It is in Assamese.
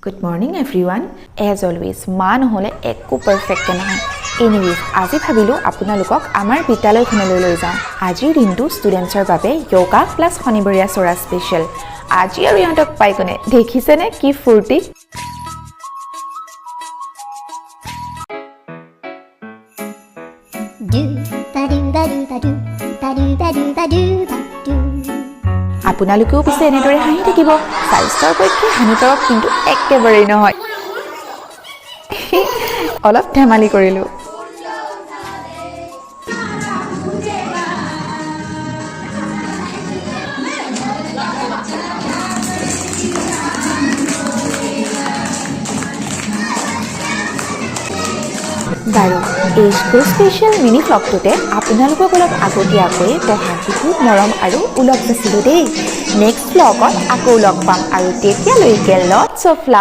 Good morning everyone. As always, মা নহলে একো পাৰফেক্ট নহয়. Anyways, আজি ভাবিলো আপোনালোকক আমাৰ বিদ্যালয়খনলৈ লৈ যাওঁ. আজিৰ দিনটো ষ্টুডেন্টছৰ বাবে যোগা প্লাস শনিবৰীয়া চৰা স্পেশাল. আজি আৰু ইহঁতক পাই কোনে দেখিছেনে কি ফুৰ্তি? আপোনালোকেও পিছে এনেদৰে হাঁহি থাকিব. স্বাস্থ্যৰ পক্ষে হানিকাৰক কিন্তু একেবাৰেই নহয়. অলপ ধেমালি কৰিলো. বাৰু এই স্পেচিয়েল মিনি ভ্লগটোতে আপোনালোকক অলপ আগতীয়াকৈ বহাগ বিহুৰ মৰম আৰু উলগ যাচিলোঁ দেই. নেক্সট ভ্লগত আকৌ লগ পাম আৰু তেতিয়ালৈকে লটছ অফ লাভ.